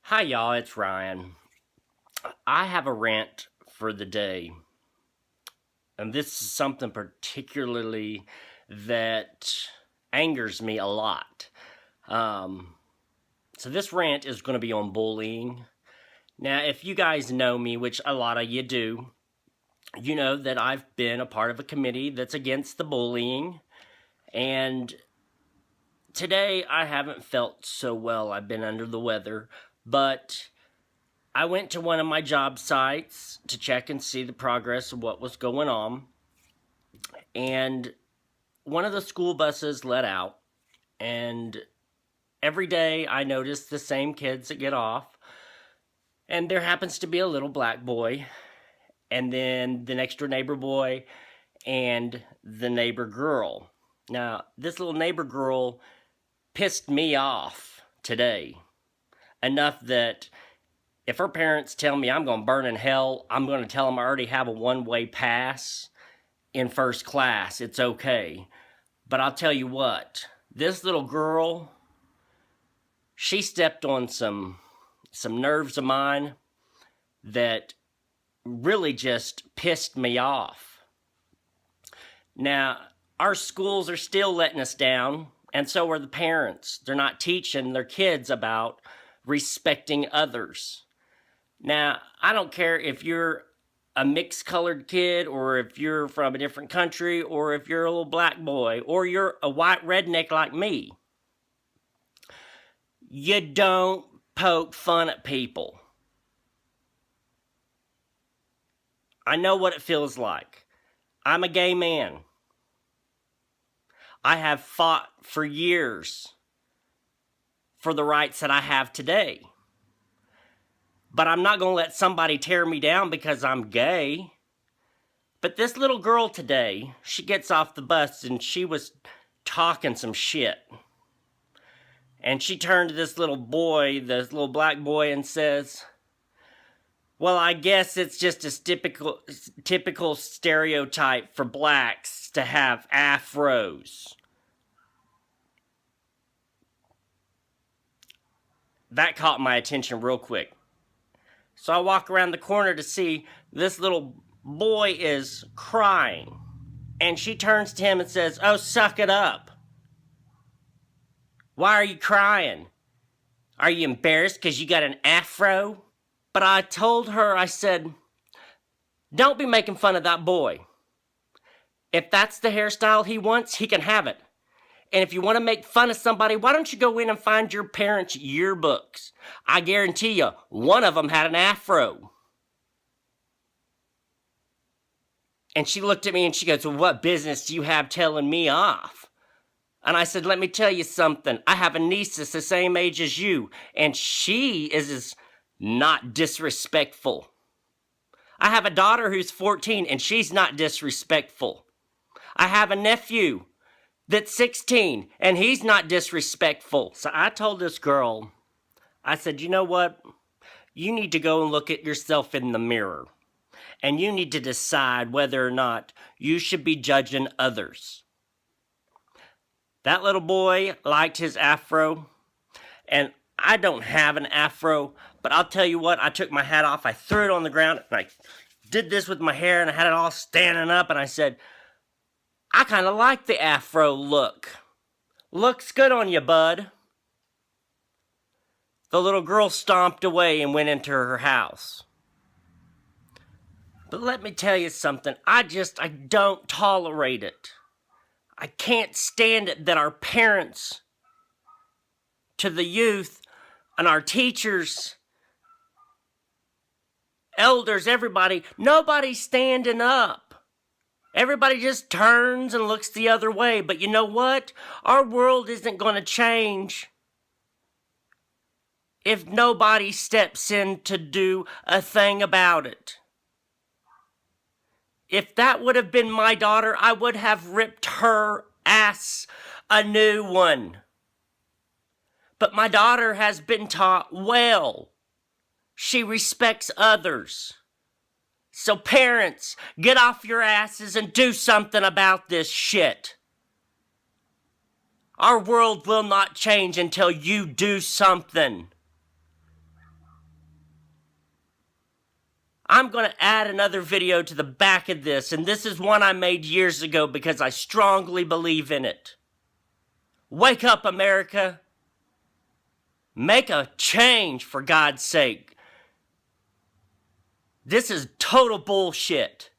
Hi, y'all, it's Ryan. I have a rant for the day, and this is something particularly that angers me a lot. Um, so, this rant is going to be on bullying. Now, if you guys know me, which a lot of you do, you know that I've been a part of a committee that's against the bullying, and today I haven't felt so well. I've been under the weather, but I went to one of my job sites to check and see the progress of what was going on, and one of the school buses let out, and every day I notice the same kids that get off, and there happens to be a little black boy, and then the next door neighbor boy, and the neighbor girl. Now, this little neighbor girl pissed me off today enough that if her parents tell me I'm going to burn in hell, I'm going to tell them I already have a one-way pass in first class. It's okay. But I'll tell you what, this little girl, she stepped on some nerves of mine that really just pissed me off. Now, our schools are still letting us down, and so are the parents. They're not teaching their kids about respecting others. Now, I don't care if you're a mixed colored kid, or if you're from a different country, or if you're a little black boy, or you're a white redneck like me. You don't poke fun at people. I know what it feels like. I'm a gay man. I have fought for years for the rights that I have today. But I'm not going to let somebody tear me down because I'm gay. But this little girl today, she gets off the bus and she was talking some shit. And she turned to this little boy, this little black boy, and says, "Well, I guess it's just a typical stereotype for blacks to have afros." That caught my attention real quick. So I walk around the corner to see this little boy is crying. And she turns to him and says, "Oh, suck it up. Why are you crying? Are you embarrassed because you got an afro?" But I told her, I said, "Don't be making fun of that boy. If that's the hairstyle he wants, he can have it. And if you want to make fun of somebody, why don't you go in and find your parents' yearbooks? I guarantee you, one of them had an afro." And she looked at me and she goes, "Well, what business do you have telling me off?" And I said, "Let me tell you something. I have a niece that's the same age as you, and she is not disrespectful. I have a daughter who's 14, and she's not disrespectful. I have a nephew that's 16, and he's not disrespectful." So I told this girl, I said, "You know what? You need to go and look at yourself in the mirror, and you need to decide whether or not you should be judging others." That little boy liked his afro, and I don't have an afro, but I'll tell you what, I took my hat off, I threw it on the ground, and I did this with my hair, and I had it all standing up, and I said, "I kind of like the afro look. Looks good on you, bud." The little girl stomped away and went into her house. But let me tell you something, I don't tolerate it. I can't stand it that our parents, to the youth, and our teachers, elders, everybody, nobody's standing up. Everybody just turns and looks the other way. But you know what? Our world isn't going to change if nobody steps in to do a thing about it. If that would have been my daughter, I would have ripped her ass a new one. But my daughter has been taught well. She respects others. So parents, get off your asses and do something about this shit. Our world will not change until you do something. I'm going to add another video to the back of this, and this is one I made years ago because I strongly believe in it. Wake up, America. Make a change, for God's sake. This is total bullshit.